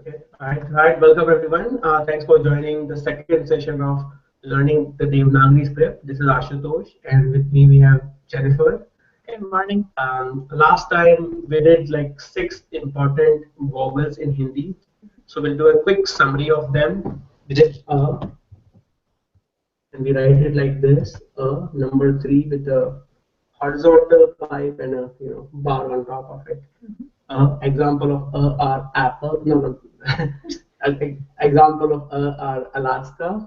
Okay. All right. Welcome everyone. Thanks for joining the second session of learning the Devnagari script. This is Ashutosh, and with me we have Jennifer. Good morning. Last time we did like 6 important vowels in Hindi, so we'll do a quick summary of them. We did and we write it like this: number 3 with a horizontal pipe and a bar on top of it. Example of are apple. No. Example of are Alaska.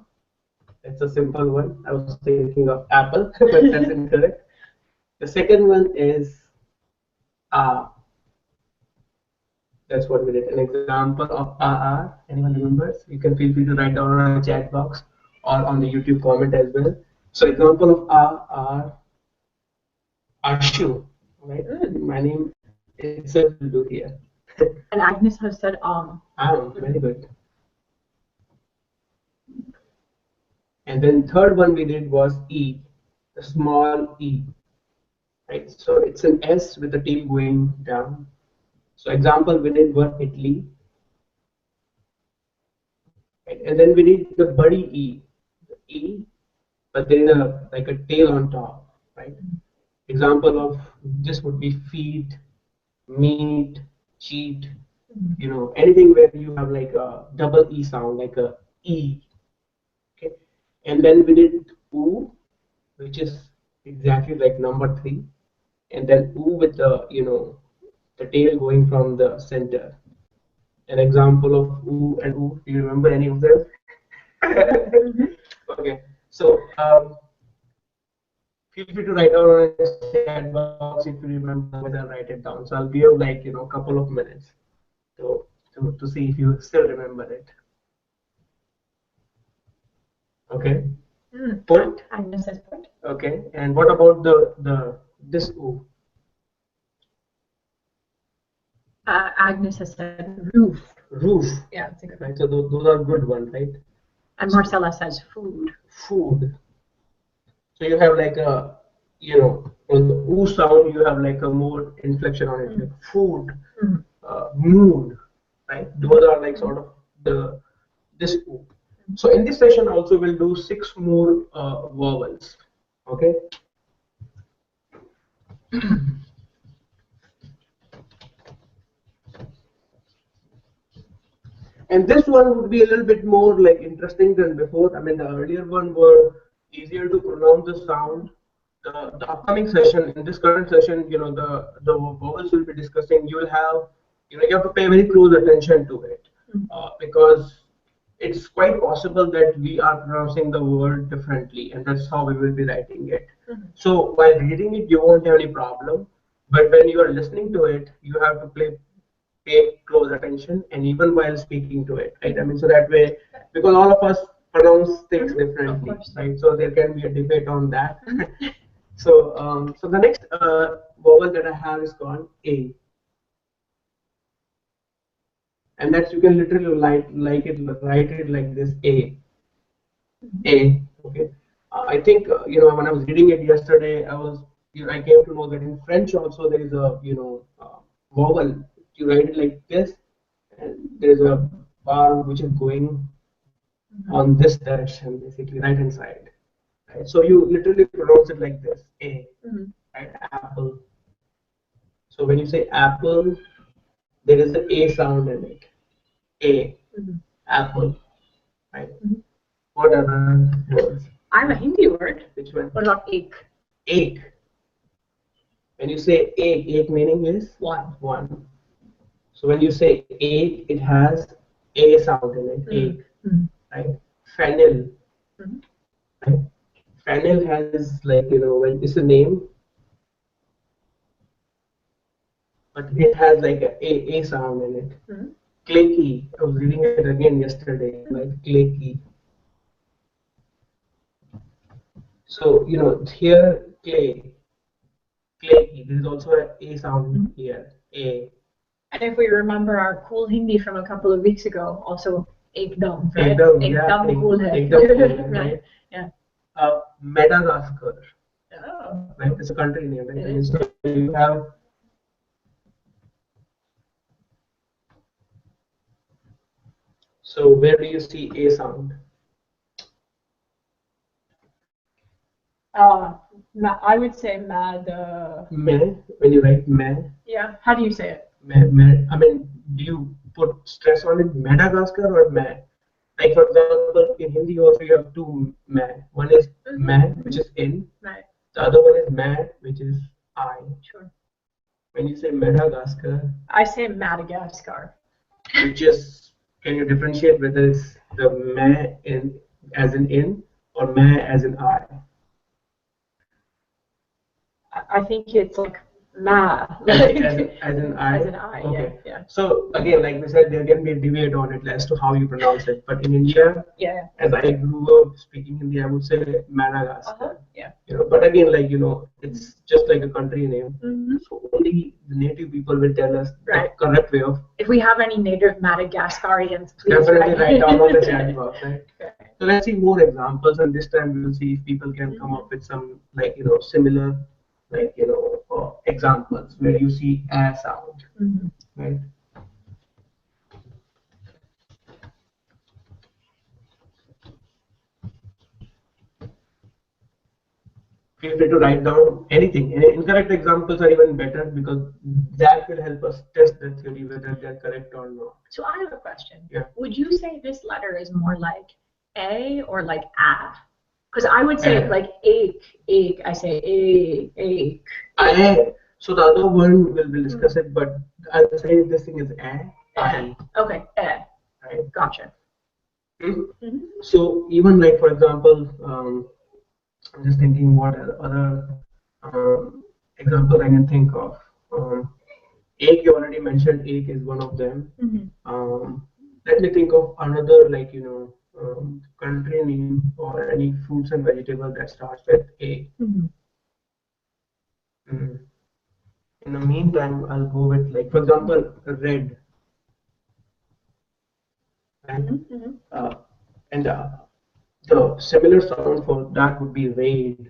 It's a simple one. I was thinking of apple, but that's incorrect. The second one is that's what we did. An example of are. Anyone remembers? You can feel free to write down on a chat box or on the YouTube comment as well. So example of are Ashu. Right? My name itself will do here. And Agnes has said Very good. And then third one we did was E, the small E. Right? So it's an S with the tail going down. So example we did was Italy. Right? And then we did the buddy E, but there is like a tail on top. Right? Example of this would be feed, meet, cheat. Anything where you have like a double E sound, like a E. Okay. And then we did oo, which is exactly like number 3, and then oo with the the tail going from the center. An example of oo and oo. Do you remember any of them? Okay, so feel free to write down on the chat box if you remember. Otherwise, I'll write it down. So I'll give you like a couple of minutes to see if you still remember it. Okay. Put. Agnes says put. Okay, and what about the this oo? Agnes has said roof. Roof. Yeah, it's a good one. Right. So those are good ones, right? And Marcella says food. Food. So you have like a on the oo sound you have like a more inflection on it, like food, mood, right? Those are like sort of the this oo. So in this session also we'll do 6 more vowels. Okay. And this one would be a little bit more like interesting than before. I mean, the earlier one were easier to pronounce the sound. The upcoming session, in this current session, the vowels we'll be discussing, you will have, you have to pay very close attention to it, because it's quite possible that we are pronouncing the word differently, and that's how we will be writing it. So while reading it, you won't have any problem, but when you are listening to it, you have to pay close attention, and even while speaking to it, right? I mean, so that way, because all of us pronounce things differently, right? So there can be a debate on that. So the next vowel that I have is called A, and that's you can literally write it like this: A. Okay. I think when I was reading it yesterday, I came to know that in French also there is a vowel. You write it like this, and there's a bar which is going on this direction, basically right hand side. Right? So you literally pronounce it like this: A. Right? Apple. So when you say apple, there is an A sound in it. A. Apple. Right? What other words? I have a Hindi word. Which one? What about ache? Ache. When you say ache meaning is one. So when you say ache, it has A sound in it. Ache. Right? Fennel. Right? Fennel has like when it's a name, but it has like a sound in it. Claky. I was reading it again yesterday. Like claky. So here clay. Claky. There is also a sound here. A. And if we remember our cool Hindi from a couple of weeks ago, also ekdam, right? Ekdam cool hai. Right? Yeah. Madagascar. Oh. Right? It's a country name, right? And so you have So where do you see A sound? I would say mad. Meh, when you write meh. Yeah. How do you say it? Meh, meh. I mean, do you put stress on it, Madagascar or meh? Like for example, in Hindi also you have two meh. One is meh, which is in. Right. The other one is mad, which is I. Sure. When you say Madagascar, I say Madagascar. which is, can you differentiate whether it's the meh in as in or meh as in I? I think it's like ma. As in I? As in I. Okay. Yeah. So again, like we said, there can be a debate on it as to how you pronounce it. But in India, Yeah. as I grew up speaking Hindi, I would say Madagascar. Yeah. You know, but again, like it's just like a country name. Mm-hmm. So only the native people will tell us Right. the correct way of. If we have any native Madagascarians, please Definitely write down on the chat box, right? Right. So let's see more examples, and this time we will see if people can come up with some similar examples where you see a sound, right? Feel free to write down anything. Any incorrect examples are even better because that will help us test the theory whether they're correct or not. So I have a question. Yeah. Would you say this letter is more like A or like A? Because I would say like ache. I say ache. So the other one we'll discuss it, but I'll say this thing is I. Okay, Right. Gotcha. So even like for example, I'm just thinking what other examples I can think of. Egg, you already mentioned egg is one of them. Let me think of another country name or any fruits and vegetable that starts with A. In the meantime, I'll go with like for example red. Right? And the similar sound for that would be raid.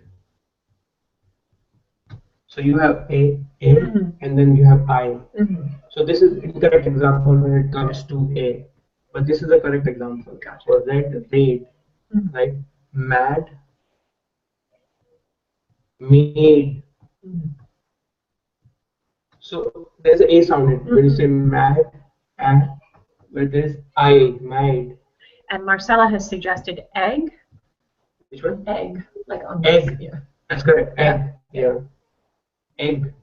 So you have A, and then you have I. So this is incorrect example when it comes to A, but this is a correct example for red, raid, right? Mad, made. So there's an A sound in it. When you say mad, where there is I, made. And Marcella has suggested egg. Which one? Egg, like on egg. Yeah. That's correct. Egg. Yeah. Egg.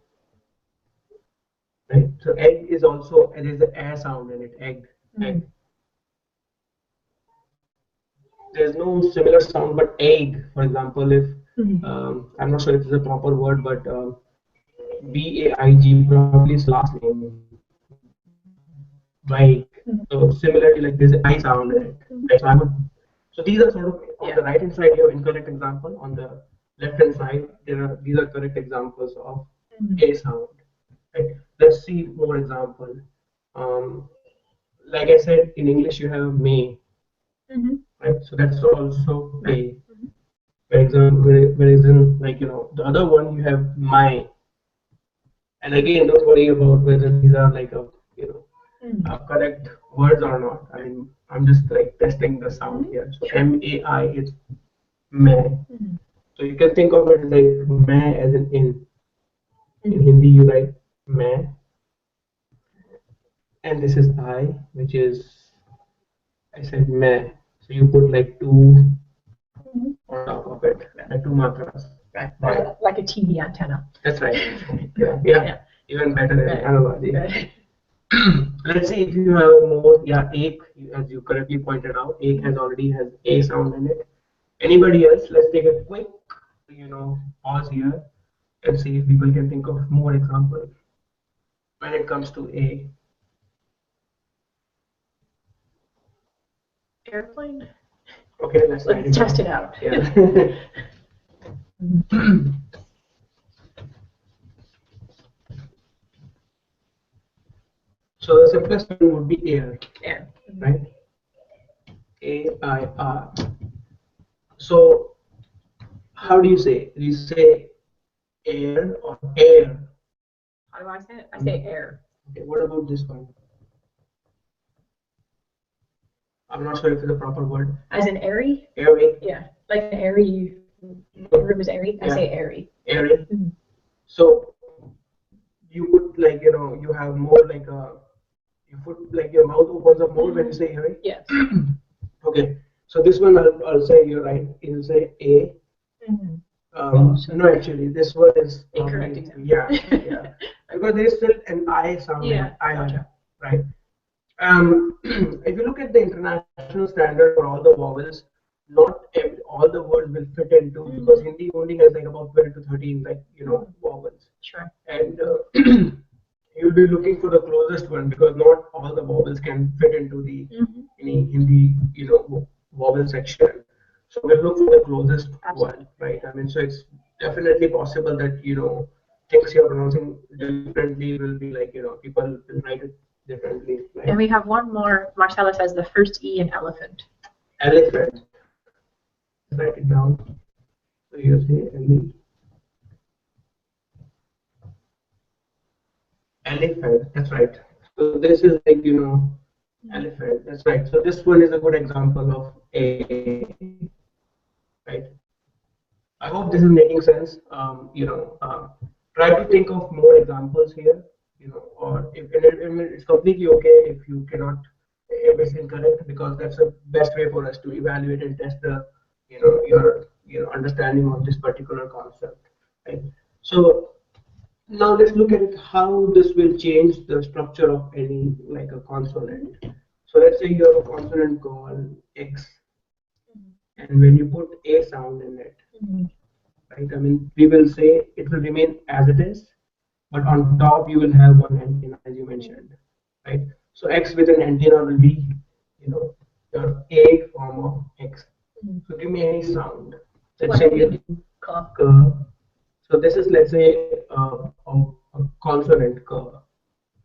Right. So egg is also there is an A sound in it. Egg. Egg. There's no similar sound, but egg. For example, if I'm not sure if it's a proper word, but BAIG probably is last name. Bike. So similarly, like there's an I sound in it. Right? So I would. So these are sort of on the right hand side you have incorrect example. On the left hand side, these are correct examples of A sound. Right? Let's see more example. Like I said, in English you have may. Right? So that's also A. For example, whereas in the other one you have my. And again, don't worry about whether these are like correct words or not. I mean, I'm just like testing the sound here. So MAI is may. So you can think of it like may as in in. In Hindi, you write may, and this is I, which is I said may. So you put like two on top of it, like two matras. Right. Like a TV antenna. That's right. Yeah. Even better than analogy. Let's see if you have more. Yeah, egg, as you correctly pointed out, egg already has A sound in it. Anybody else? Let's take a quick, pause here and see if people can think of more examples when it comes to A. Airplane. Okay, let's test it out. Yeah. So the simplest one would be air. Air. Right? AIR. So how do you say? Do you say air or air? How do I say it? I say air. Okay, what about this one? I'm not sure if it's a proper word. As in airy? Airy. Yeah, like an airy. Room is airy. I say airy. Airy. So you put like you have more like a you put like your mouth opens up more when you say airy. Yes. Okay. So this one I'll say you're right. It'll say a. No, actually, this one is incorrect example. Yeah, because there is still an I sound. Yeah, I gotcha. right. If you look at the international standard for all the vowels, not all the words will fit into because Hindi only has like about 12 to 13 like vowels. Sure. And you'll be looking for the closest one because not all the vowels can fit into the any Hindi vowel section. So we'll look for the closest one, right? I mean, so it's definitely possible that things you're pronouncing differently will be like people will write it differently. Right? And we have one more. Marcella says the first E in elephant. Elephant. Write it down. So you say elephant. That's right. So this is like elephant. That's right. So this one is a good example of a. Right. I hope this is making sense. Try to think of more examples here. Or if it's completely okay if you cannot if it's incorrect because that's the best way for us to evaluate and test the your understanding of this particular concept. Right. So now let's look at it how this will change the structure of any like a consonant. So let's say you have a consonant called X, and when you put a sound in it, right? I mean, we will say it will remain as it is, but on top you will have one antenna, as you mentioned, right? So X with an antenna will be, your A form of X. So give me any sound. Let's say so this is let's say a consonant K,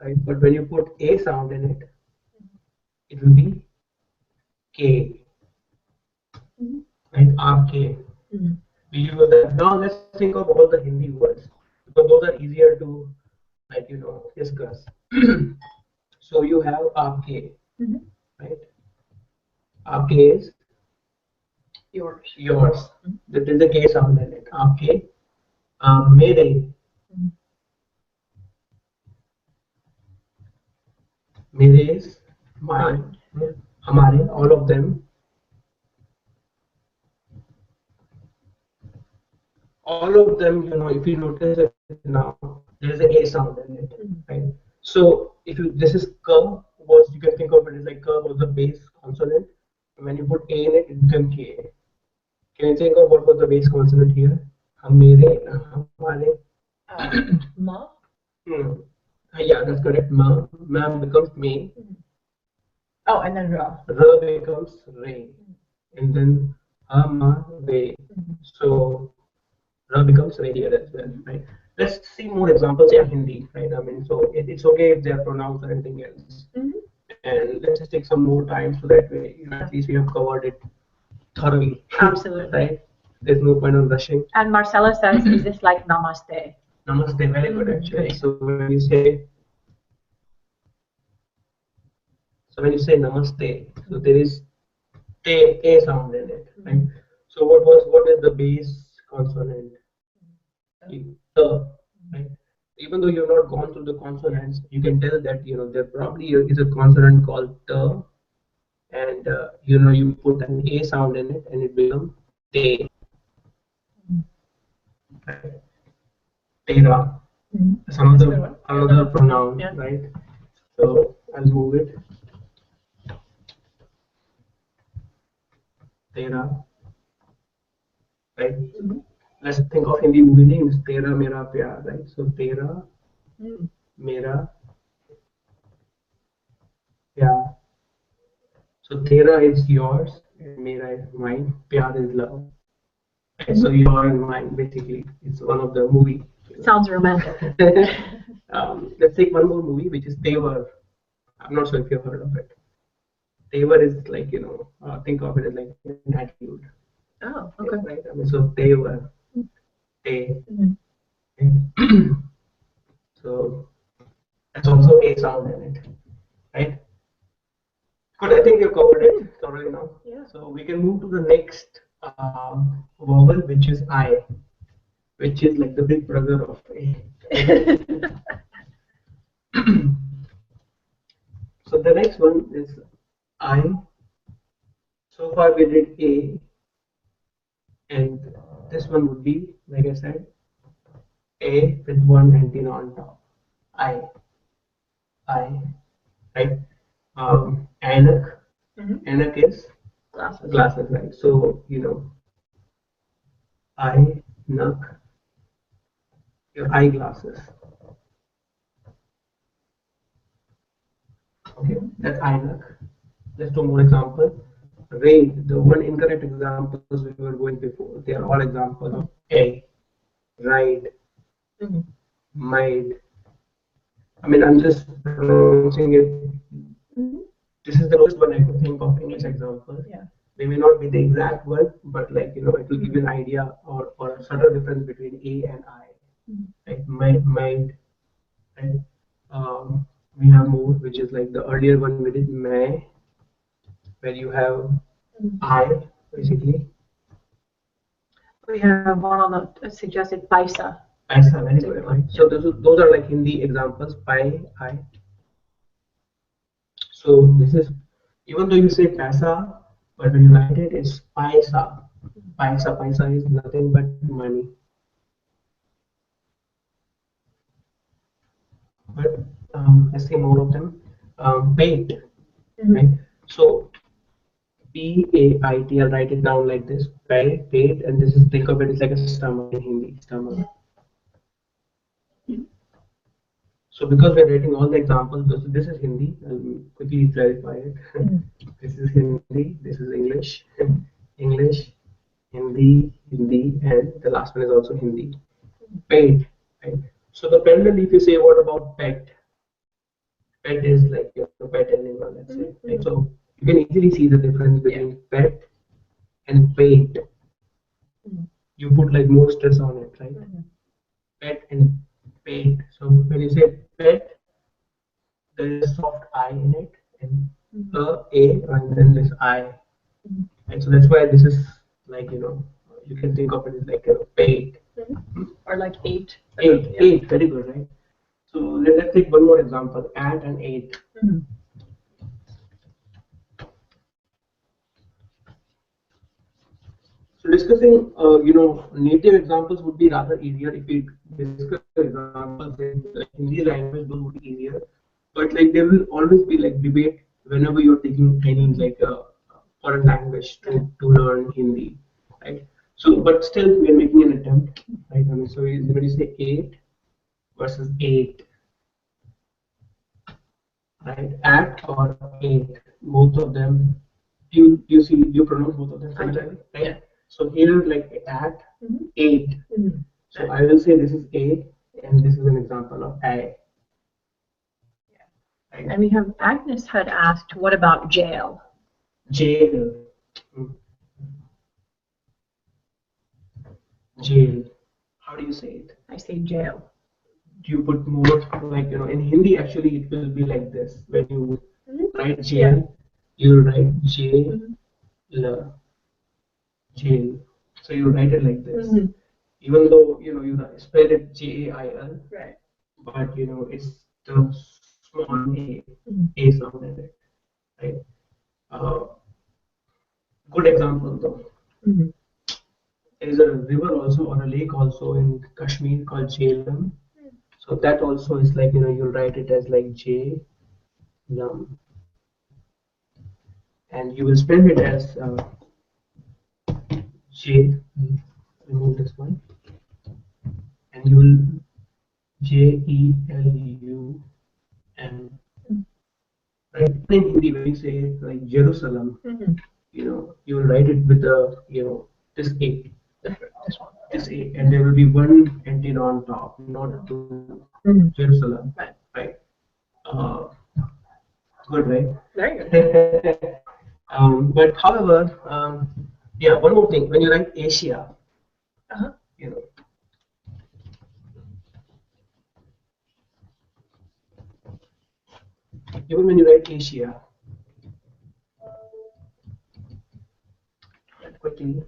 right? But when you put a sound in it, it will be K, right? RK. We use that. Now let's think of all the Hindi words because those are easier to like discuss. So you have RK, right? RK is yours. That is the K sound in it. RK. Mere. Mere is mine. Hamare, all of them. All of them, if you notice it now, there is a A sound in it, right? So if you this is K was you can think of it as like K was the base consonant. When you put A in it, it becomes K. Can you think of what was the base consonant here? Hamere, hamare. Ma. Yeah, that's correct. Ma becomes me. Oh, and then ra. Ra becomes re, and then ma re. So Ra becomes re here as well, right? Let's see more examples in Hindi, right? I mean, so it's okay if they're pronounced or anything else. And let's just take some more time so that way, at least we have covered it thoroughly. Absolutely. Right? There's no point on rushing. And Marcella says, is this like namaste? Namaste, very good actually. So when you say namaste, so there is a sound in it, right? So what is the base consonant? The, right? Even though you've not gone through the consonants, you can tell that there probably is a consonant called t, and you put an a sound in it, and it becomes te. Right? Tera. That's another pronoun, right? So I'll move it. Tera. Right? Let's think of Hindi movie names. Tera Mera Pyar, right? So Tera Mera Pyar. So Tera is yours, and Mera is mine. Pyar is love. Right? So your and mine, basically, it's one of the movie. Sounds romantic. Let's take one more movie, which is Tevar. I'm not sure if you've heard of it. Tevar is like think of it as like an attitude. Oh, okay. Right? I mean, so Tevar. Te. So that's also a sound in it, right? But I think we have covered it thoroughly now. Yeah. So we can move to the next vowel, which is I, which is like the big brother of A. So the next one is I. So far we did A, and this one would be, like I said, A with one antenna on top. I, right? Anak. Anak is Glasses. glasses, right? So, I, nak, your eyeglasses. Okay, that's Inak. Let's do more example. Rain, the one incorrect examples we were going before, they are all examples of A. Ride, made. I mean, I'm just pronouncing it. This is the closest one I could think of English example. Yeah. They may not be the exact word, but like, it will give you an idea or a subtle difference between A and I. Like made, right? We have more, which is like the earlier one we did may, where you have I basically. We have one on the suggested paisa. Paisa, very good, right? So those are like Hindi examples. Pai, I. So this is, even though you say paisa, but when you write it, it's paisa. Paisa is nothing but money. But let's see more of them. Paid, right? So Pait, I'll write it down like this. Paid, and this is, think of it as like a stomach in Hindi, stomach. So because we're writing all the examples, this is Hindi. I'll quickly clarify it. This is Hindi. This is English. English, Hindi, Hindi, and the last one is also Hindi. Paid, right? So the pendant, if you say what about pet? Pet is like your pet animal, let's say. Right? So you can easily see the difference between pet and paid. You put like more stress on it, right? Pet and paid. So when you say pet, there is a soft I in it, and A, and then this I. And so that's why this is like, you can think of it as like a paid. Or like eight. Eight, very good, right? So let's take one more example, at and eight. So discussing, native examples would be rather easier if we discuss examples in like Hindi language. Those would be easier, but like there will always be like debate whenever you're taking any like foreign language to learn Hindi, right? So, but still we're making an attempt, right? I mean, so when you say eight versus eight, right? At or eight, both of them. You pronounce both of them similarly, right? Yeah. So here like at eight. So I will say this is A, and this is an example of A. Right? And we have Agnes had asked, what about jail? Jail. Jail. How do you say it? I say jail. Do you put more like, in Hindi actually it will be like this. When you write jail, you write J L jail. So you write it like this. Even though you spell it JAIL, Right. but it's the small a sound in it, right? Good example though. There is a river also or a lake also in Kashmir called Jhelum. So that also is like, you'll write it as like J Lum, and you will spell it as J. Remove this one, and you will JELUM. Right? In Hindi, when you say like Jerusalem, you will write it with the this A, this A, and there will be one antenna on top, not two. Jerusalem, right? Uh, Good, right? Very good. But however, yeah, one more thing. When you write Asia, you know, even when you write Asia, quickly.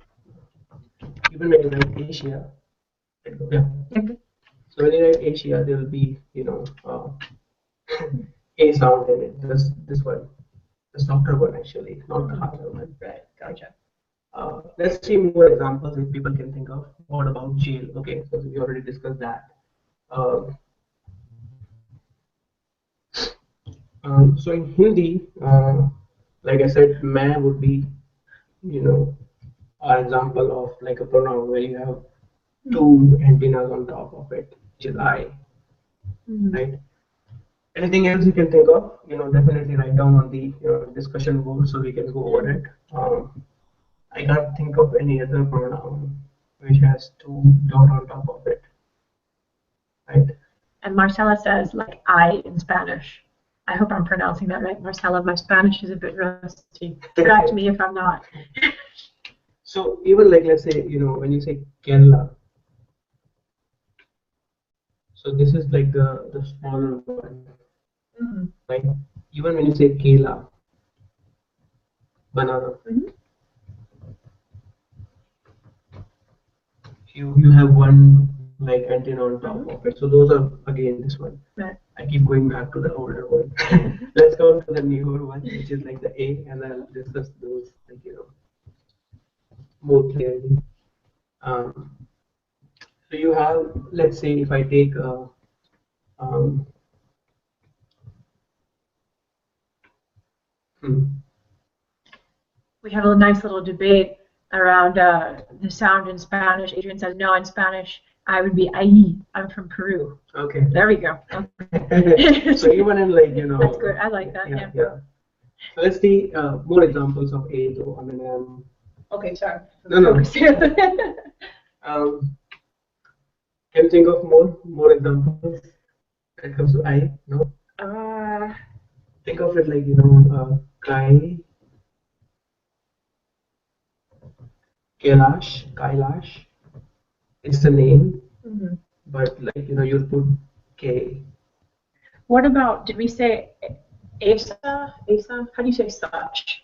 Even when you write Asia, yeah. Okay. So when you write Asia, there will be, a sound in it. This one, the softer one actually, not the harder one. Right. Gotcha. Let's see more examples if people can think of. What about jail? Okay, so we already discussed that. Uh, so in Hindi, like I said, मैं would be, you know, an example of like a pronoun where you have two antennas on top of it, which is I, right? Anything else you can think of? Definitely write down on the discussion board so we can go over it. I can't think of any other pronoun which has two dot on top of it, right? And Marcella says like I in Spanish. I hope I'm pronouncing that right, Marcella. My Spanish is a bit rusty. Correct me if I'm not. So even like let's say when you say Kerala, so this is like the smaller one, right? Even when you say Kela, banana, you have one like antenna on top of it. So those are again this one. Right. I keep going back to the older one. Let's come to the newer one, which is like the A, and I'll discuss those like more clearly. Um, so you have, let's say, if I take um, We have a nice little debate around the sound in Spanish. Adrian says no in Spanish. I would be ahí. I'm from Peru. Okay. There we go. So even in like That's good. I like that. Yeah. So let's see more examples of A though. I mean, okay, sorry. No. Can you think of more examples when it comes to I? No. Think of it like Kai, Kailash. It's the name, but like you'll put K. What about? Did we say Asa? Asa? How do you say such?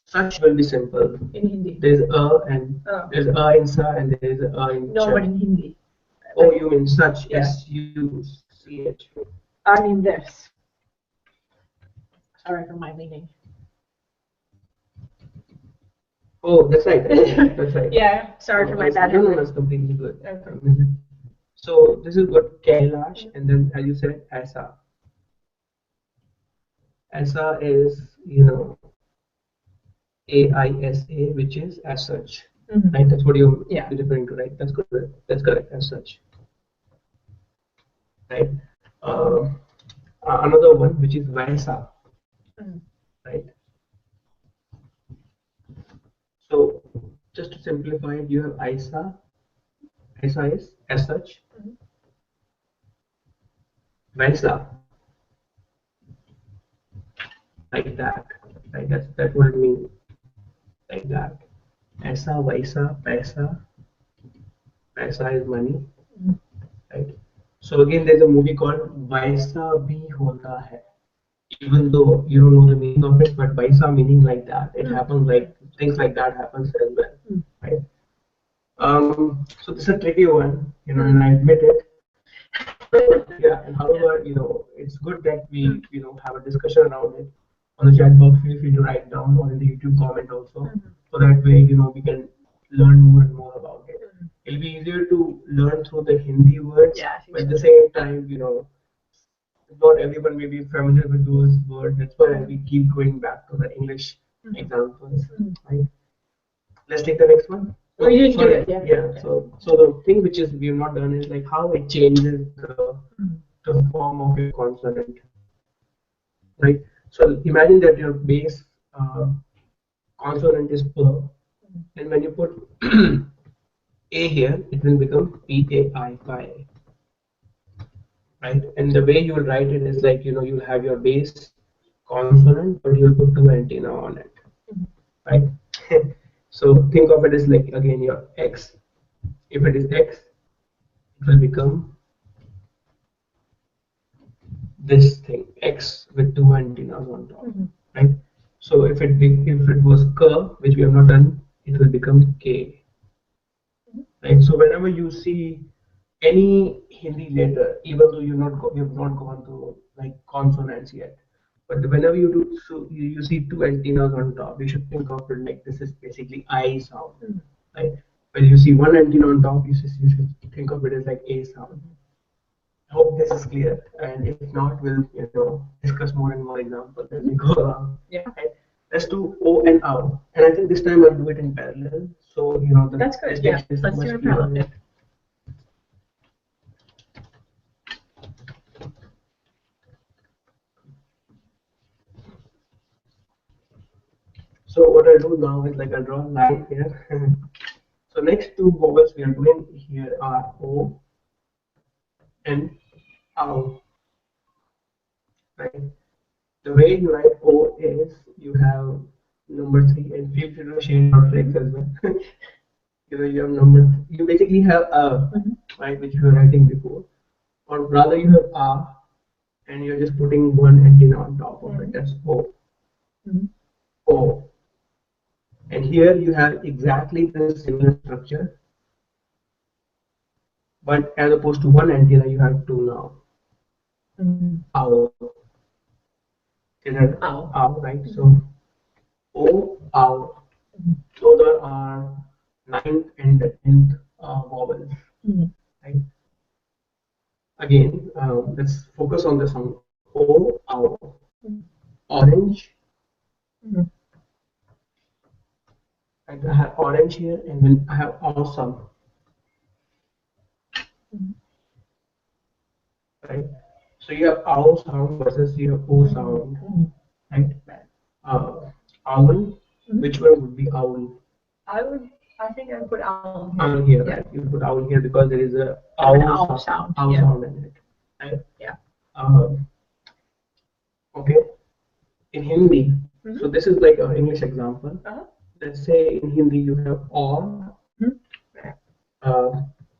Such will be simple. In Hindi. There's and there's in sa and there's in no, cha. but in Hindi. Oh, you mean such? Yeah. S-U-C-H. I mean this. Sorry for my leaning. Oh, that's right. That's right. Yeah, sorry for my bad. No, that's completely good. Okay. So this is what Kailash, and then as you said, Asa. Asa is AISA, which is as such. Right? That's what you're referring to, right? That's good. That's correct. As such. Right. Another one which is Vaisa. Right. So just to simplify it, you have Isa. Isa is as such. Vaisa. Like that. Right. That's what it means. Like that. Aisa, Vaisa, Paisa. Paisa is money. Right. So again, there's a movie called Vaisa Bhi Hota Hai. Even though you don't know the meaning of it, but Vaisa meaning like that. It happens like things like that happens as well. Right. So this is a tricky one, and I admit it. Yeah, and however, it's good that we, have a discussion around it on the chat box. Feel free to write down or in the YouTube comment also, so that way, we can learn more and more about it. It'll be easier to learn through the Hindi words, but at the same time, not everyone may be familiar with those words. That's why we keep going back to the English examples. Right? Let's take the next one. Oh, you didn't do it, yeah. So the thing which is we've not done is like how it changes the form of your consonant, right? So imagine that your base consonant is p, and when you put a here, it will become PAI, pi, right? And the way you will write it is like you'll have your base consonant, but you'll put two antenna on it, right? So think of it as like again your X. If it is X, it will become this thing X with two antennas on top, right? So if it was K, which we have not done it will become K. Right. So whenever you see any Hindi letter, even though you've not gone through like consonants yet, but whenever you do, so you see two antennas on top, you should think of it like this is basically I sound, right? When you see one antenna on top, you should think of it as like A sound. I hope this is clear, and if not, we'll discuss more and more examples as we go along. Yeah. Right? Let's do O and OW, and I think this time I'll do it in parallel, so the That's good. Yeah. distinction is Let's much do it clearer. parallel. So what I'll do now is like I'll draw a line here. So next two vowels we are doing here are O and OW. Right? The way you write O is you have number 3, and feel free to shade or flex as well. You have number. You basically have a, right, which you were writing before, or rather you have a, and you're just putting one antenna on top of it. That's O. O. And here you have exactly the similar structure, but as opposed to one antenna, you have two now. Ow. Ow. Ow, right? So O, ow. Those are our 9th and 10th vowels. Right? Again, let's focus on the sound. O, ow. Orange. Right? I have orange here, and then I have awesome. Right? So you have ow sound versus you have O sound. Right? Owl. Which one would be owl? I think I would put owl here. Owl here, right? You put owl here because there is a owl sound. Owl sound in it. Right? Yeah. Okay. In Hindi, so this is like an English example. Let's say in Hindi you have or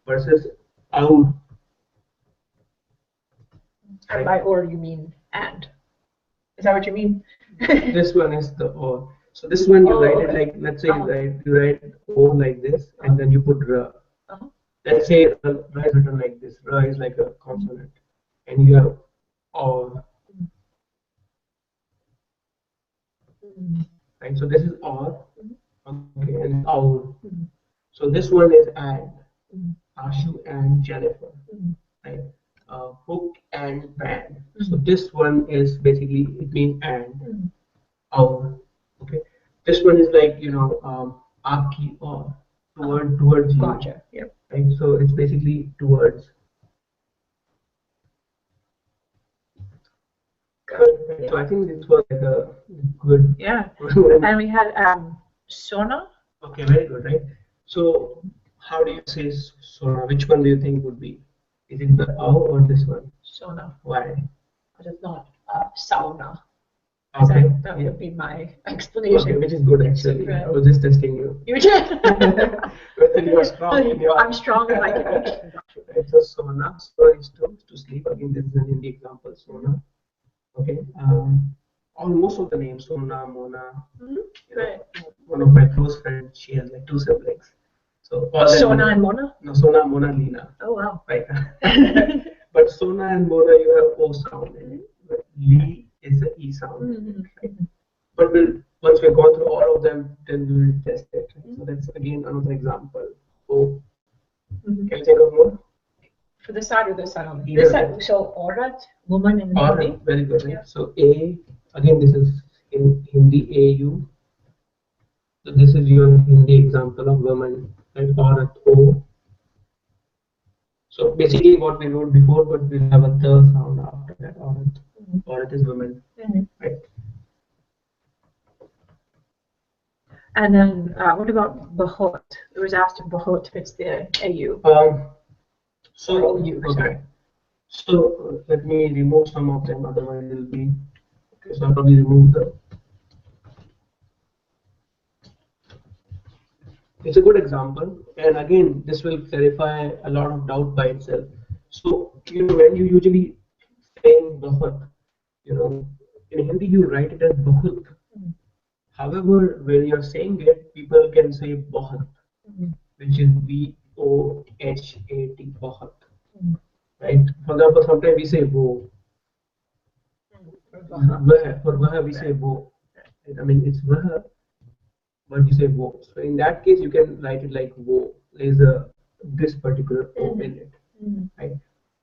versus owl. And by or you mean and. Is that what you mean? This one is the or. So this one you write it like, let's say you write O like this, and then you put R. Let's say R is written like this. R is like a consonant, and you have or. Right. So this is or. Okay, and it's owl. So this one is and. Ashu and Jennifer. Right. Hook and pan. So this one is basically, it means and. Owl. Okay. This one is like aapki or towards you. Gotcha. Yep. Right. So it's basically towards. Right. So I think this was like a good. Yeah. And we had sona. Okay, very good, right? So how do you say sona? Which one do you think would be? Is it the ow or this one? Sona. Why? But it's not sauna. Okay. That would be my explanation. Okay, which is good actually. I was just testing you. You did. Whether you are strong in your. I'm strong in my conviction. Right. So sona is to sleep. Again, this is an Hindi example. Sona. Okay. Almost of the names Sona, Mona. Right. One of my close friends, she has like two siblings. So Sona and Mona? No, Sona, Mona, Lina. Oh wow. Right. But Sona and Mona, you have O sound in it. But Lee is the E sound. Right? But once we've gone through all of them, then we will test it. Right? So that's again another example. O. Can you think of more? For this side or this side only? This side. So aurat, woman in Hindi. Very good. Right? Yeah. So A, again this is in Hindi AU. So this is your Hindi example of woman, right? Aurat, O. So basically what we wrote before, but we'll have a the sound after that. Aurat. Aurat is woman. Right? And then what about bahut? It was asked if bahut fits the AU. Okay. So let me remove some of them, otherwise it will be. Okay, so I'll probably remove the. It's a good example, and again, this will clarify a lot of doubt by itself. So when you usually say bahut, in Hindi you write it as bahut. However, when you're saying it, people can say बहुत, which is BOHAT, right? For example, sometimes we say वो, वह, for वह we say वो. I mean, it's वह, but you say वो. So in that case, you can write it like वो. There's this particular O in it, right?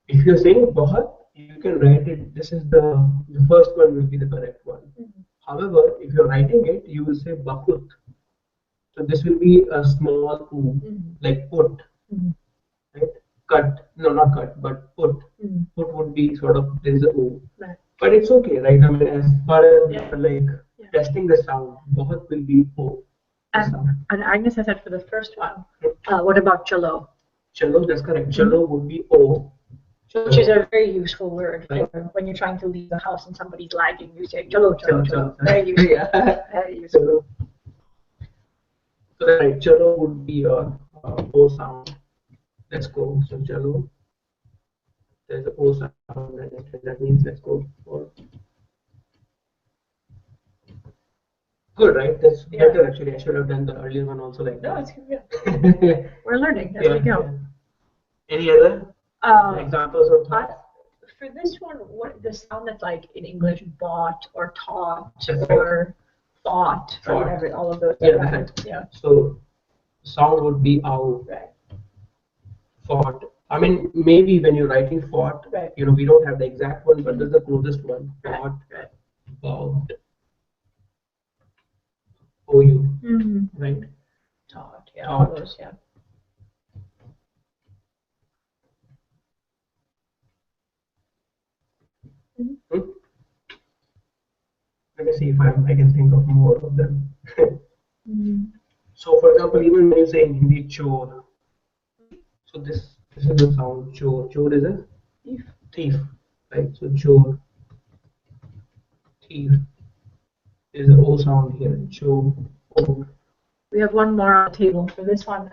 If you're saying बहुत, you can write it. This is the first one will be the correct one. However, if you're writing it, you will say bakut. So this will be a small U, like put, right? Cut, no, not cut, but put. Put would be sort of, there is a U. Right. But it's okay, right? I mean, as far as like testing the sound, bahut will be O. And Agnes has said for the first one. What about chalo? Chalo, that's correct. Chalo would be O. Which is a very useful word for when you're trying to leave the house and somebody's lagging. You say chalo, chalo, chalo. Very useful. Yeah. Very useful. So right, chalo would be your O sound. Let's go. So chalo. There's a O sound in it, and that means let's go for. Good, right? That's better actually. I should have done the earlier one also like that. No, it's good. We're learning as we go. Any other examples or thoughts? For this one, what the sound that's like in English, bought or taught or thought or whatever, all of those. Yeah, that's right. Yeah. So sound would be ow. Right. Fought. I mean, maybe when you're writing fought, you know, we don't have the exact one, but that's the closest one. Fought, bowed, OU, right? Taught, yeah, all those, yeah. Let me see if I can think of more of them. So, for example, even when you say in Hindi chor, so this is the sound chor. Chor is a thief, right? So chor, thief. There's an O sound here. Chor. We have one more on the table for this one.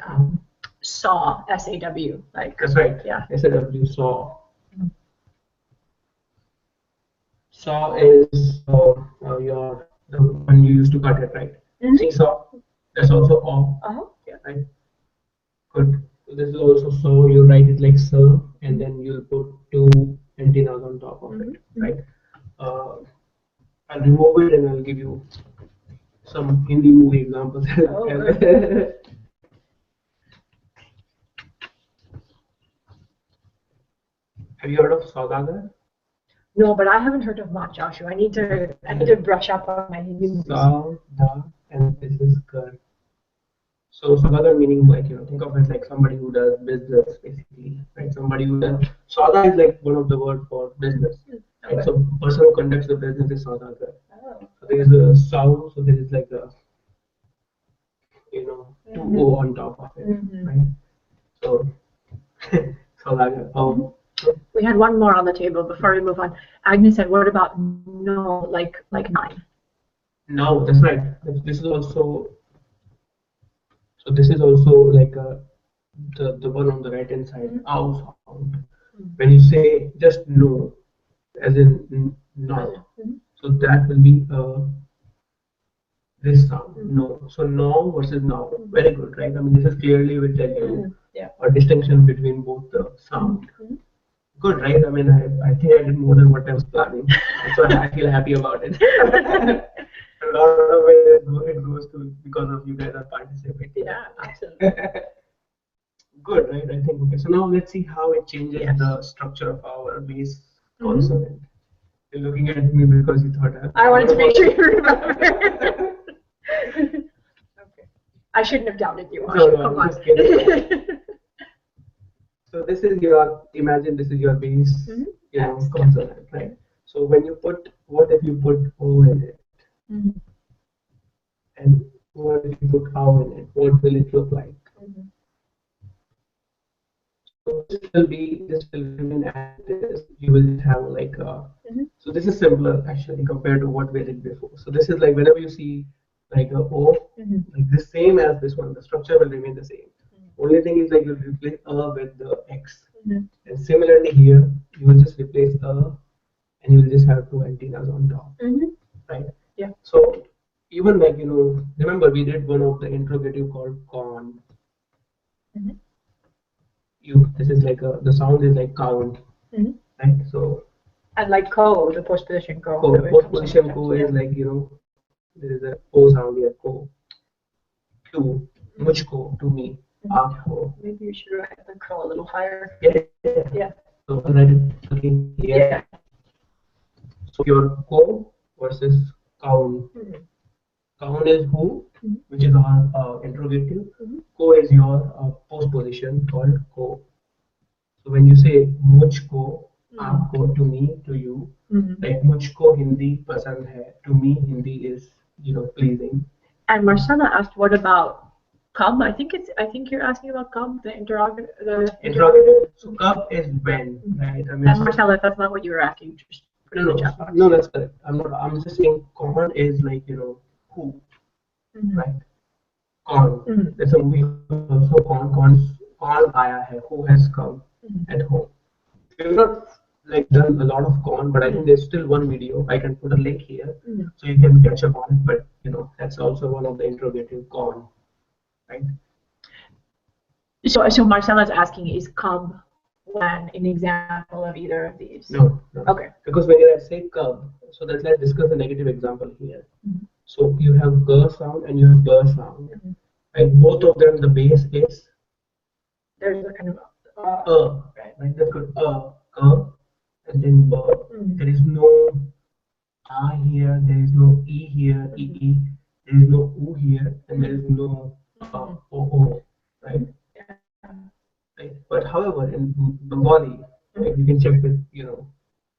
Saw, SAW, like. That's right. Yeah. SAW, saw. Saw is the one you used to cut it, right? Seesaw. That's also O. Yeah. Right. Good. So this is also so. You write it like sir, and then you'll put two antennas on top of it, right? I'll remove it and I'll give you some Hindi movie examples. Have you heard of Saudagar? No, but I haven't heard of much, Ashu. I need to brush up on my Hindi movies. Saudagar, and this is Gar. So Saudagar meaning like, you know, think of it like somebody who does business basically, right? Somebody who does. Sauda is like one of the word for business. Right? So person who conducts the business is Saudagar. So there is a sound, so there is like a, you know, two O on top of it, right? So Saudagar. We had one more on the table before we move on. Agnes said, "What about no, like 9?" No, that's right. This is also. So this is also like the one on the right hand side, ow sound. When you say just no, as in not, so that will be this sound, no. So no versus now, very good, right? I mean, this is clearly will tell you a distinction between both the sound. Good, right? I mean, I think I did more than what I was planning, so I feel happy about it. A lot of it goes to because of you guys are participating. Yeah, absolutely. Good, right? I think okay. So now let's see how it changes the structure of our base consonant. You're looking at me because you thought I wanted to make sure you remember. Okay. I shouldn't have doubted you. No, come on. Just kidding. So this is your, imagine this is your base, you know, consonant, right? So when you put, what if you put O in it? And what if you put ow in it? What will it look like? So this will remain as it is. You will have like a, so this is simpler actually compared to what we did before. So this is like whenever you see like a O, like the same as this one, the structure will remain the same. Only thing is like you'll replace a with the X. And similarly here, you will just replace a and you will just have two antennas on top. Right? Yeah. So even like, remember we did one of the interrogative called con. Mhm. This is like the sound is like count, Mhm. right? So And like co, the postposition co. co, that would post come position sometimes. co Yeah. is like, there is a o sound here, co. To, mujhko, to me. Aapko. Maybe you should write the co a little higher. Yeah. Yeah. So I'll write it again here. Yeah. So your co versus count. Mhm. Count is who, Mhm. which is our interrogative. Mhm. Co is your postposition called co. So when you say mujhko, aapko, to me, to you, Mhm. like mujhko Hindi pasand hai, to me Hindi is, pleasing. And Marcella asked, what about come? I think you're asking about come, the interrogative. Interrogative. So kab is when, right? I mean, And Marcella, if that's not what you were asking, just put it in the chat box. no, that's correct. I'm not. I'm just saying con is like, who, Mhm. right? Con. Mhm. There's a movie also, con aaya hai, who has come at home. We've not like done a lot of con, but I think there's still one video. I can put a link here, Mhm. so you can catch up on it. But that's also one of the interrogative con, right? So Marcella's asking, is come when an example of either of these? No, no. Okay. Because when I say cub, so let's discuss a negative example here. Mhm. So you have g sound and you have b sound, Mhm. and both of them the base is There's a kind of right? That's good. And then b. Mhm. There is no a here. There is no e here. E. There is no u here, and there is no o. Right? Yeah. Right. But however, in Bengali, right, you can check with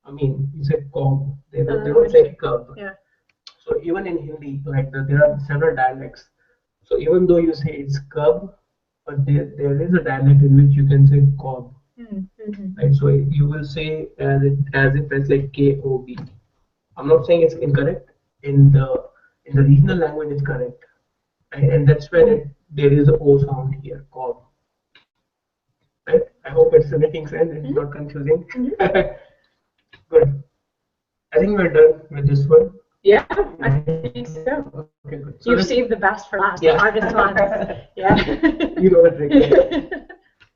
I mean, you say cob. They don't say cub. Yeah. So even in Hindi, like there are several dialects. So even though you say it's cub, but there is a dialect in which you can say cob, Mhm. right? So you will say as if it's like kob. I'm not saying it's incorrect. In the regional language, it's correct, right? And that's when there is a o sound here, cob, right? I hope it's making sense. It's not confusing. Good. I think we're done with this one. Yeah, I think so. Okay, good. So You've saved the best for last, the Yeah. hardest ones. Yeah. You know the trick. Right?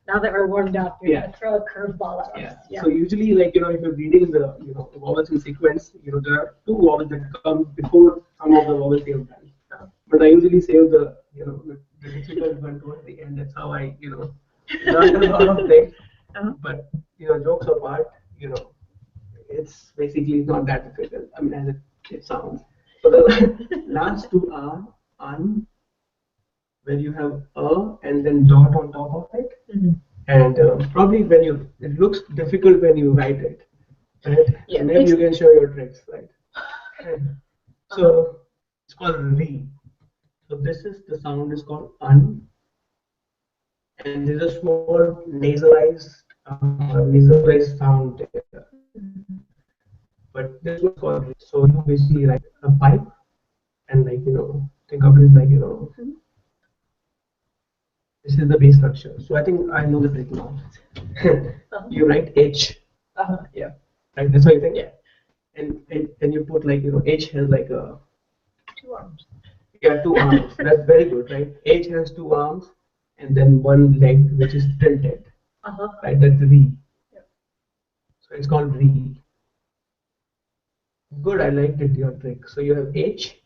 Now that we're warmed up, you're Yeah. gonna throw a curveball at us. Yeah. So usually, like if you're reading the vowels in sequence, there are two vowels that come before some of the vowels you have done. But I usually save the difficult one towards the end. That's how I learn a lot of things. But jokes apart, it's basically not that difficult. I mean, as it sounds. So the last two are un, where you have a and then dot on top of it. And probably it looks difficult when you write it, right? Yeah, And then you can show your tricks, right? And so it's called re. So the sound is called un, and there's a small nasalized sound there. But this one's called re. So you basically write a pipe, and think of it as like this is the base structure. So I think I know the trick now. You write H, Yeah. right? That's what you think. Yeah. And you put like H has like a 2 arms. yeah, 2 arms. That's very good, right? H has 2 arms and then one leg which is tilted, right? That's re. Yeah. So it's called re. Good, I liked it, your trick. So you have H.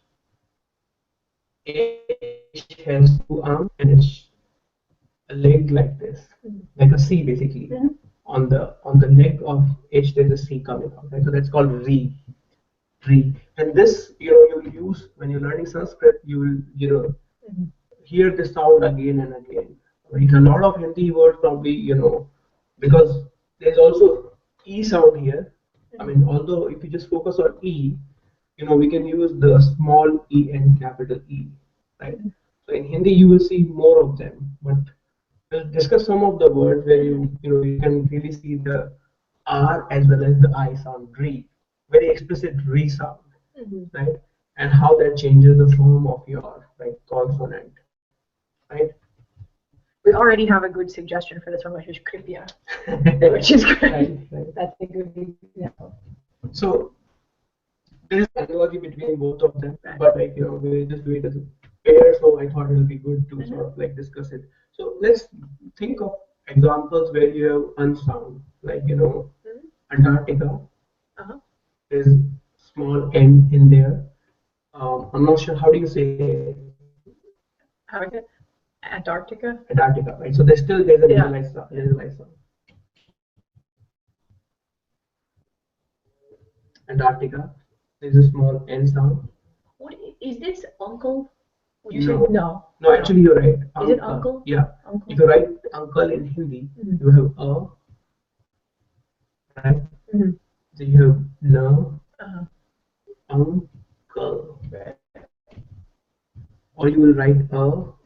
H has 2 arms and it's a leg like this, like a C basically. On the leg of H, there's a C coming out, right? So that's called re. Re. And this, you'll use when you're learning Sanskrit. You will, hear this sound again and again. Right? A lot of Hindi words probably, because there's also E sound here. I mean, although if you just focus on E, we can use the small E and capital E, right? So in Hindi, you will see more of them, but we'll discuss some of the words where you can really see the R as well as the I sound, re, very explicit re sound, right? And how that changes the form of your consonant, right? We already have a good suggestion for this one, which is Kripya, which is great. Right. That's a good example. So there is analogy between both of them, but like we just do it as a pair. So I thought it would be good to sort of like discuss it. So let's think of examples where you have unsound, like Antarctica Uh-huh. is small n in there. I'm not sure how do you say How is it? Antarctica? Antarctica, right? So there's a Yeah. nasalized sound. Antarctica, there's a small n sound. What is this uncle? Would you say No, no? no, actually you're right. Is it Uncle, uncle? yeah. Uncle. If you write uncle in Hindi, Mhm. you have right? Mhm. So you have no, Uh-huh. uncle, or you will write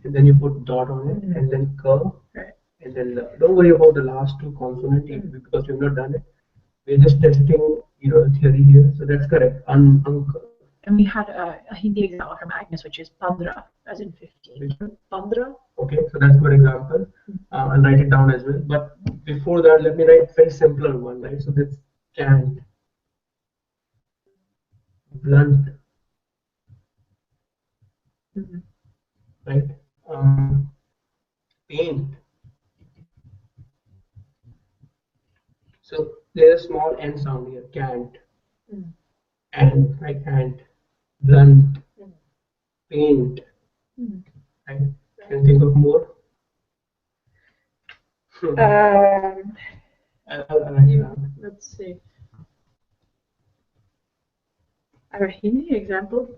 and then you put dot on it, Mhm. and then ka, Right. and then don't worry about the last two consonant because you've not done it. We're just testing, the theory here. So that's correct. Uncle. And we had a Hindi example from Agnes, which is pandra, as in 15. Which one? Pandra. Okay, so that's a good example. I'll write it down as well. But before that, let me write a very simpler one, right? So that's canned, blunt, Mhm. right? Paint. So there's a small n sound here, can't, Mhm. and right, and blunt, Mhm. paint, Mhm. right? Can you think of more? Um, I'll write it down. let's see. Our Hindi example,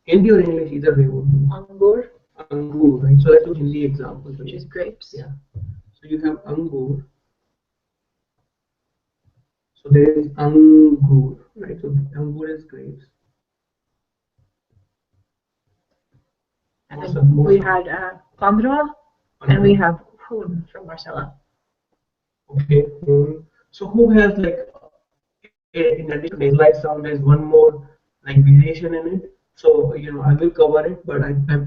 Hindi or English, either way would do. angur, Angur, right? So let's do Hindi examples which is again. grapes. Yeah. So you have angur. So there is angur, right? So angur is grapes. And What's then we sound? had pandra, and we have hun from Marcella. Okay. So who has like in addition to nasalized sound, there's one more like variation in it. So I will cover it, but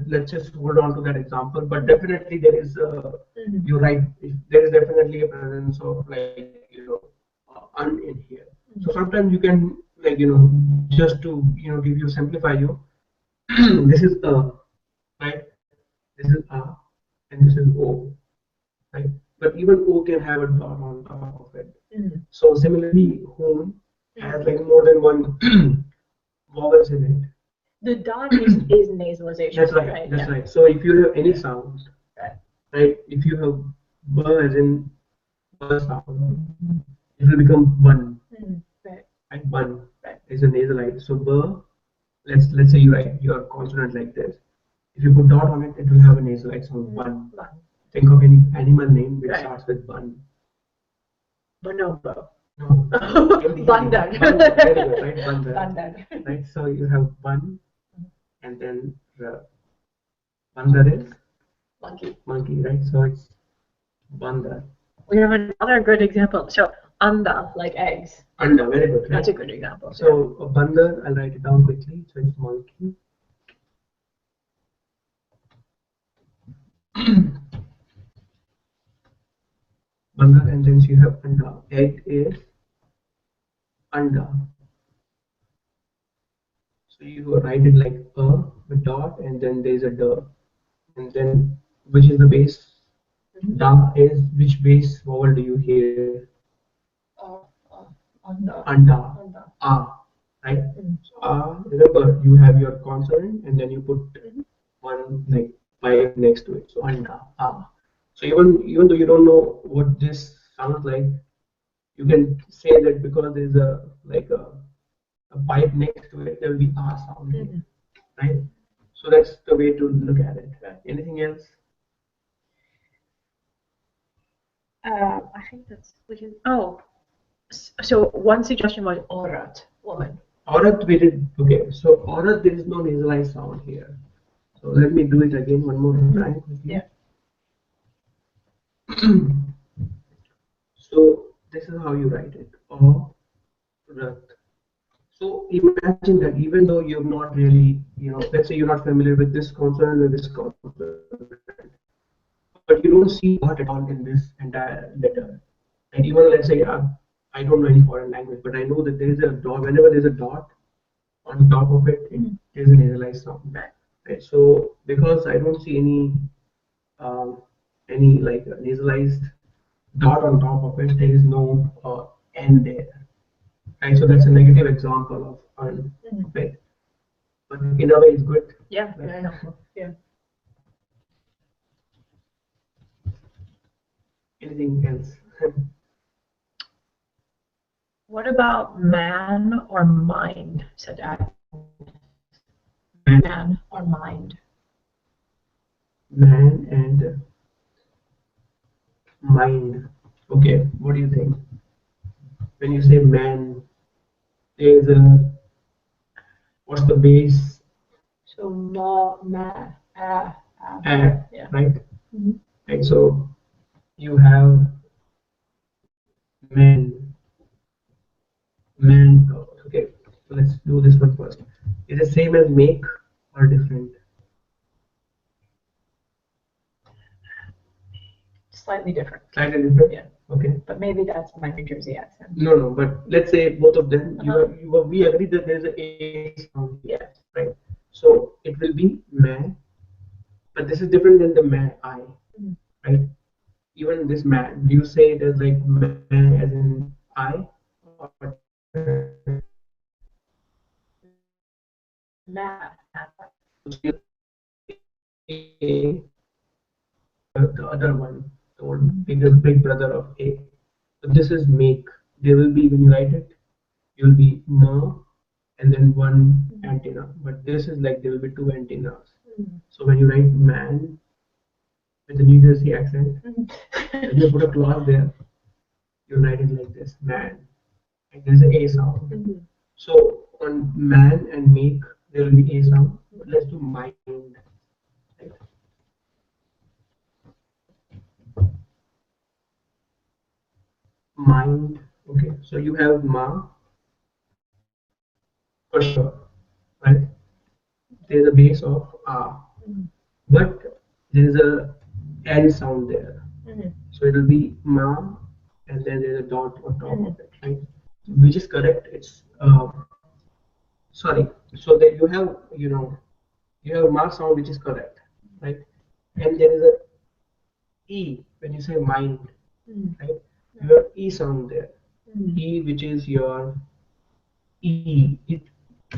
let's just hold on to that example. But definitely there is. You're right. There is definitely a presence of like un in here. So sometimes you can like just to give you simplify you. This is right. This is and this is o, right? But even O can have a dot on top of it. So similarly, home has like more than one vowels in it. The dot is nasalization. That's right. Right? That's Yeah. right. So if you have any sound, Right. right? If you have b as in b sound, it will become bun. Right. Right? Bun Right. is a nasalized. So b. Let's say you write your consonant like this. If you put dot on it, it will have a nasalized sound. Bun. Bun. Think of any animal name which Right. starts with bun. Bonobo. No. Bandar. Bandar. Very good, right? Bandar. Bandar. Right. So you have bun, and then bandar is Monkey. monkey, right? So it's bandar. We have another good example. So anda, like eggs. Anda, very good. Right? That's a good example. So bandar, I'll write it down quickly. So it's monkey. Bandar, and then you have anda. Egg is anda. So you write it like a dot, and then there's a d, and then which is the base? Da is which base vowel do you hear? Anda. Anda. Anda. Right? So remember you have your consonant and then you put one like pipe next to it. So anda. So even though you don't know what this sounds like, you can say that because there's a pipe next to it, there will be sound here, right? So that's the way to look at it. Anything else? I think that's we can. Oh, so one suggestion was orat, woman. Aurat we did okay. So aurat there is no nasalized sound here. So let me do it again one more time quickly. Yeah. So this is how you write it. Aurat. So imagine that even though you're not really, let's say you're not familiar with this consonant or this consonant, but you don't see dot at all in this entire letter. And even let's say I don't know any foreign language, but I know that there is a dot. Whenever there's a dot on top of it, it is a nasalized sound. Right? So because I don't see any like nasalized dot on top of it, there is no n there. Right? So that's a negative example of un. Right? But in a way, it's good. Yeah, very helpful. Yeah. Anything else? What about man or mind? Said Agnes. Man or mind? Man and mind. Okay, what do you think? When you say man, there is a what's the base? So ma, yeah. Right? Mm-hmm. Right. So you have man, man. Oh, okay, so let's do this one first. Is it same as make or different? Slightly different. Slightly different. Yeah. Okay. But maybe that's my New Jersey accent. No, no. But let's say both of them. We agree that there is a sound here. Yeah. Right. So it will be man, but this is different than the man I. Right. Even this man, do you say it as like man as in I or Ma. A, the other one, the old big brother of A. So this is make. There will be when you write it, you will be ma and then one antenna. But this is like there will be two antennas. So when you write man with the New Jersey accent, when you put a clause there, you write it like this, man. And there's an A sound. So on man and make, there will be A sound. But let's do mind. Right? Mind. Okay, so you have ma for sure, right? There's a base of ah, but there is a L sound there. So it will be ma, and then there's a dot on top of it, right? Which is correct. It's sorry. So that you have you have ma sound which is correct, right? And there is a e when you say mind, right? You have e sound there. E which is your e, it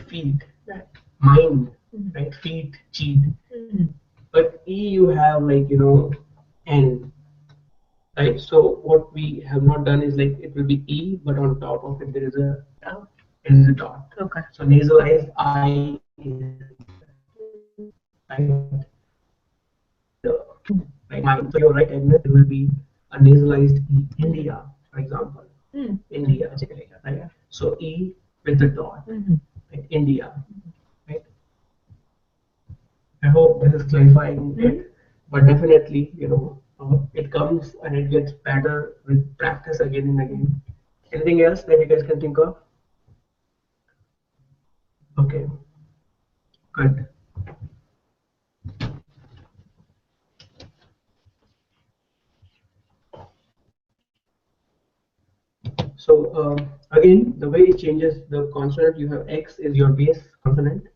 feed, Right. mind, right? Feed, cheat. But e you have like n, right? So what we have not done is like it will be e, but on top of it there is a dot. Okay. So nasalized I is right, and right mind. So you're right, Agnes. It will be a nasalized e. India, for example. India. That's a good idea. Right? So e with the dot. Right? India. Right? I hope this is clarifying it, but definitely, it comes and it gets better with practice again and again. Anything else that you guys can think of? Okay, good. So again, the way it changes the consonant, you have X is your base consonant,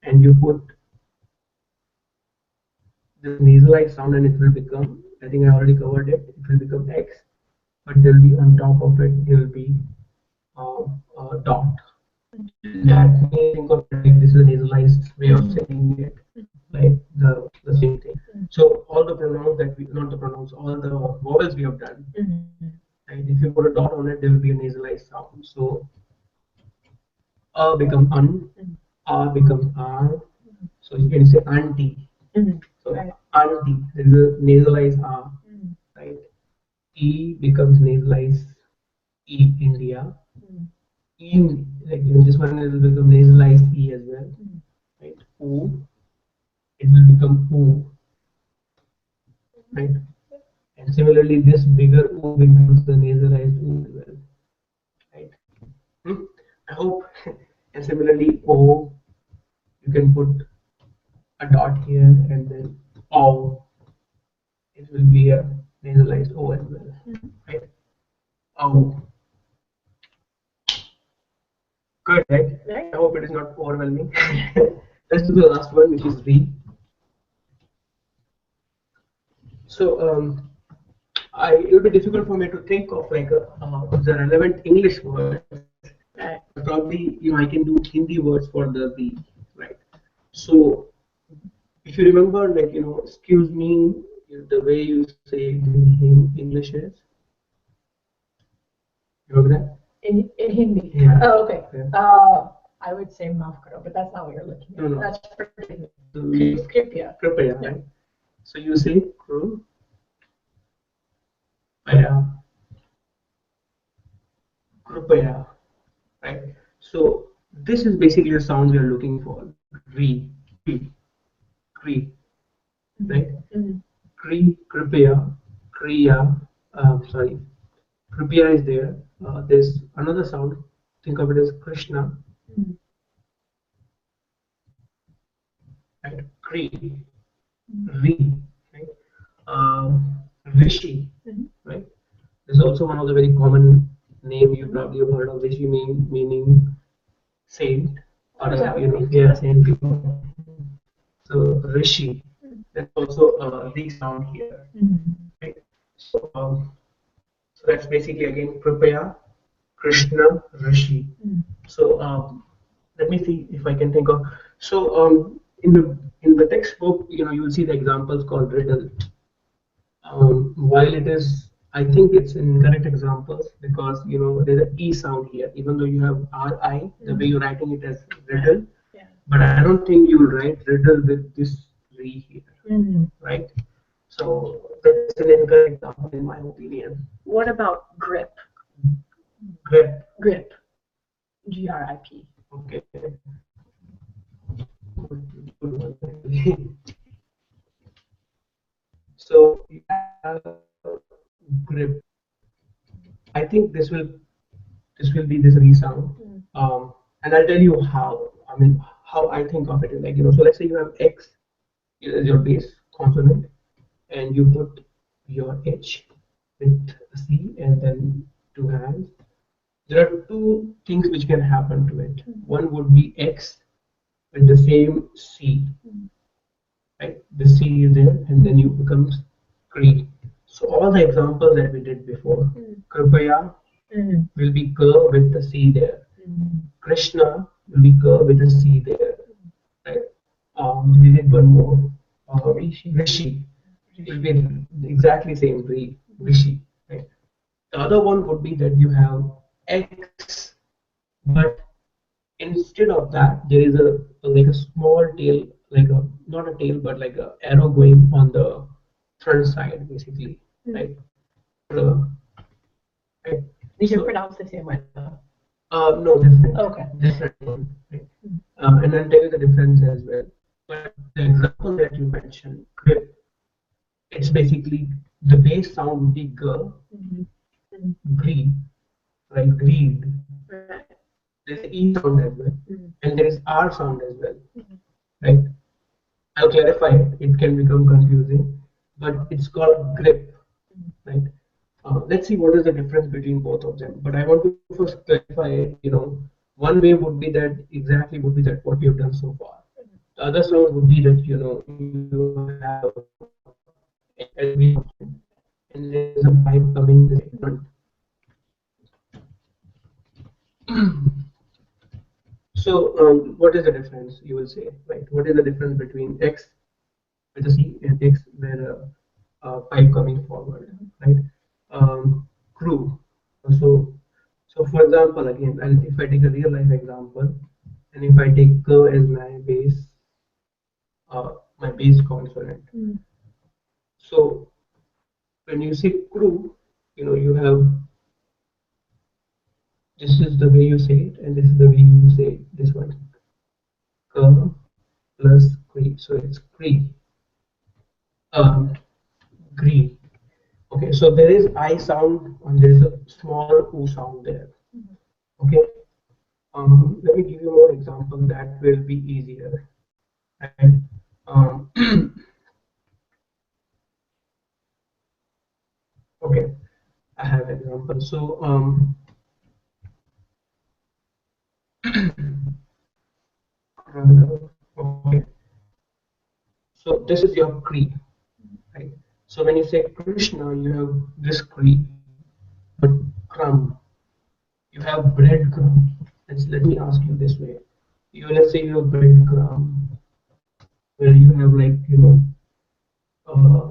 and you put the nasalized sound, and it will become. I think I already covered it. It will become X, but there will be on top of it. There will be a dot. That means think of it like this is a nasalized way of saying it, like the same thing. So all the pronouns that we not the pronouns, all the vowels we have done. Right? If you put a dot on it, there will be a nasalized sound. So a becomes un, a becomes r. So you can say auntie. So auntie, there is a nasalized r, right? E becomes nasalized e, India. E, like this one will become nasalized e as well, right? O, it will become o, right? And similarly, this bigger o becomes the nasalized o as well, right? I hope. And similarly, o, you can put a dot here and then o, it will be a nasalized o as well, right? O. Good, right? I hope it is not overwhelming. Let's do the last one, which is re. So it will be difficult for me to think of like the relevant English words, but probably I can do Hindi words for the re, right? So if you remember, like excuse me, the way you say it in English is, you remember that? In Hindi. Yeah. Oh, okay. Yeah. I would say maaf karo, but that's not what you're looking at. No, no. That's forgive me. So you, Kripya. Kripaya, Yeah. right? So you say Kripaya, Kripaya, right? So this is basically the sound we are looking for. Re, Kri, Kri, right? Kri, Kripaya, Kriya. Sorry, Kripaya is there. There's another sound. Think of it as Krishna, right? Kri, Re, right? Rishi, right? There's also one of the very common name you probably have heard of, Rishi meaning saint, or yeah, saint people. So Rishi, that's also a re sound here, right? So so that's basically again Kripaya, Krishna, Rishi. So let me see if I can think of. So in the textbook, you will see the examples called riddle. While it is, I think it's an incorrect examples because there's an e sound here, even though you have ri, the way you're writing it as riddle. Yeah. But I don't think you will write riddle with this re here, right? So that's an incorrect example in my opinion. What about grip? Grip. Grip. GRIP. Okay. So you have grip. I think this will be this resound. And I'll tell you how. I mean, how I think of it is like so. Let's say you have X as your base consonant, and you put your H with C and then two hands. There are two things which can happen to it. One would be X with the same C, right? The C is there, and then you becomes Kree. So all the examples that we did before, Kripaya will be K with the C there. Krishna will be K with the C there, right? We did one more. Rishi will be exactly same. Rishi, right? The other one would be that you have X, but instead of that, there is a like a small tail, like a not a tail, but like a arrow going on the front side, basically, right? Uh, right? These are pronounced the same way though. No, different. Okay. Different one, right? And I'll tell you the difference as well. But the example that you mentioned, grip, it's basically the base sound would be g, greed, right? Greed. Right. There's e sound as well, and there is r sound as well, right? I'll clarify it. It can become confusing, but it's called grip, right? Let's see what is the difference between both of them. But I want to first clarify it. One way would be that exactly would be that what we have done so far. The other sound would be that you have and there is a pipe coming this front. So what is the difference? You will say, right? What is the difference between X with a C and X where a pipe coming forward, right? Crew. So, so for example, again, and if I take a real life example, and if I take K as my base consonant. So when you say crew, you have this is the way you say it, and this is the way you say it, this one. K plus Cree, so it's Cree. Green. Okay, so there is I sound and there is a small U sound there. Okay, let me give you more example that will be easier. And okay, I have example. So Okay. So this is your Kri, right? So when you say Krishna, you have this Kri, but crumb, you have breadcrumb. Let me ask you this way. You let's say you have breadcrumb, where you have like uh,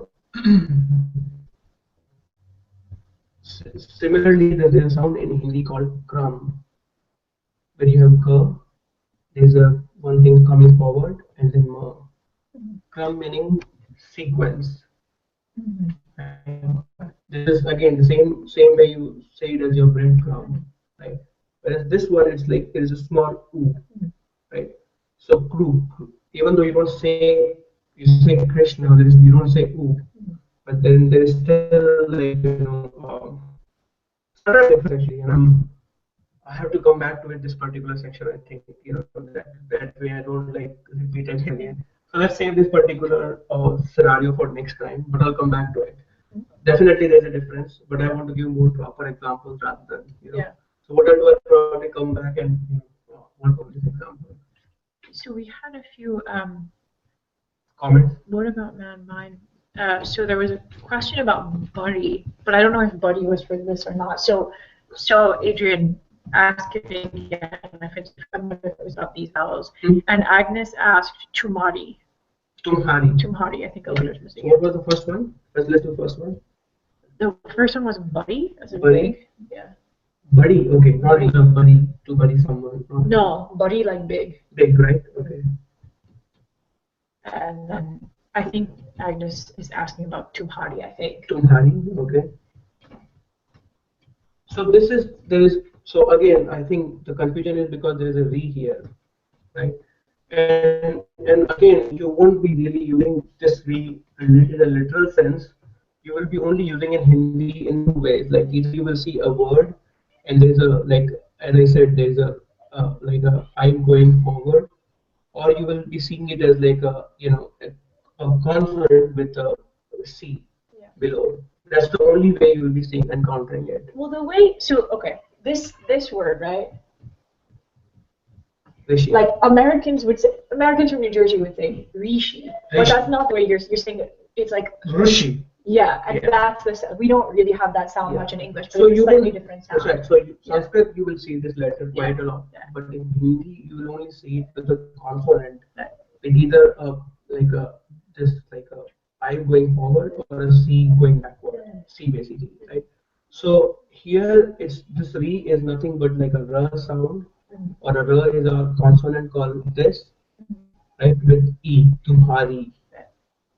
similarly there's a sound in Hindi called crumb, where you have ka, there's a one thing coming forward, and then ma. Crumb meaning sequence. Right? This is again the same way you say it as your breadcrumb, right? Whereas this one is like there is a small oo, right? So kru, even though you don't say you say Krishna, you don't say oo, but then there is still like subtle difference actually, and I have to come back to it this particular section. I think that way I don't like repeat it again. So let's save this particular scenario for next time, but I'll come back to it. Definitely there's a difference, but I want to give more proper examples rather than Yeah. So what I'll do, I'll probably come back and work on this example. So we had a few Comments? what about man mine? So there was a question about buddy, but I don't know if buddy was for this or not. So Adrian asked again if it was about these vowels, and Agnes asked Tumari. Tumhari. Tumhari, I think a letter's missing. What was the first one? Let's do the first one. The first one was buddy, as in Buddy? big. Yeah. Buddy, okay, not like a buddy to buddy someone. No, buddy like big. Big, right? Okay. And then I think Agnes is asking about Tumhari, I think. Tumhari, okay. So so again, I think the confusion is because there is a re here, right? And again, you won't be really using this re in a literal sense. You will be only using in Hindi in two ways. Like either you will see a word, and there's a like as I said, there's a like a I'm going forward, or you will be seeing it as like a consonant with a C below. That's the only way you will be seeing encountering it. Well, the way okay, this word, right? Rishi. Like Americans from New Jersey would say rishi, but that's not the way you're saying it. It's like Rishi. Yeah, and that's we don't really have that sound much in English, but so it's a slightly different sound. That's right. So Sanskrit, you will see this letter quite a lot, but in Hindi, you will only see it with a consonant, like either a I going forward or a C going backward. C basically, right? So here it's this re is nothing but like a r sound, or a r is a consonant called this, right? With e, tumhari,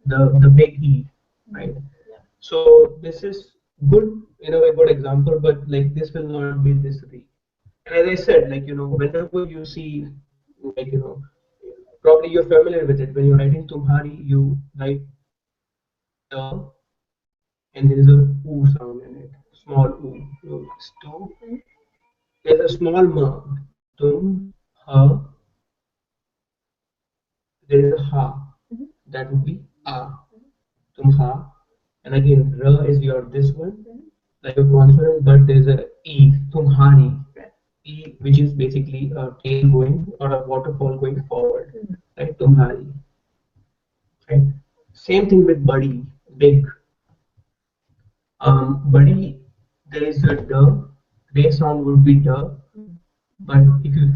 the big e, right? So this is good, a good example, but like this will not be this re. And as I said, like whenever you see, like probably you're familiar with it. When you're writing tumhari, you write the, and there is a oo sound in it, small oo. So it's two. There's a small ma, tum, ha. There is a ha, that would be a, tum ha. And again, ra is your this one, like a consonant, but there's a e, tumhari, e, which is basically a tail going or a waterfall going forward, right? Tumhari, right? Same thing with buddy, big. Buddy, there is a day sound would be da, but if you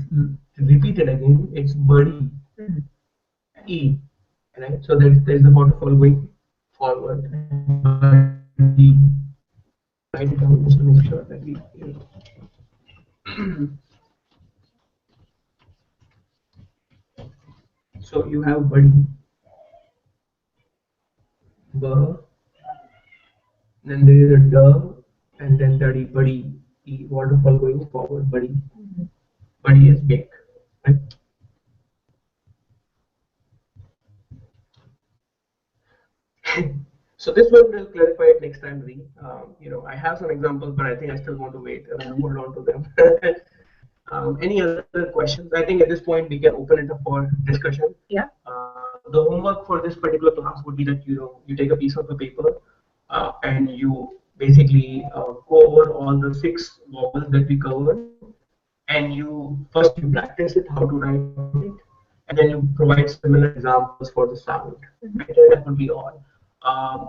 repeat it again, it's buddy, e, right? So there's a waterfall going forward. Buddy, write it down just to make sure that we. So you have buddy, ba, then there is a da, and then daddy, buddy, e, waterfall going forward, buddy. Buddy is big, right? So this one will clarify it next time, Ree. I have some examples, but I think I still want to wait and hold on to them. Any other questions? I think at this point we can open it up for discussion. Yeah. The homework for this particular class would be that you take a piece of the paper and you basically go over all the 6 vowels that we covered, and you practice it how to write it, and then you provide similar examples for the sound, right? And that would be all.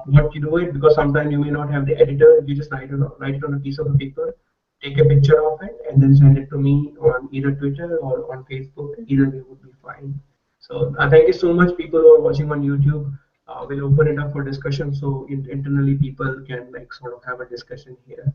What you do it, because sometimes you may not have the editor, you just write it on a piece of paper, take a picture of it, and then send it to me on either Twitter or on Facebook. Either way would be fine. So thank you so much, people who are watching on YouTube. We'll open it up for discussion, so internally people can like sort of have a discussion here.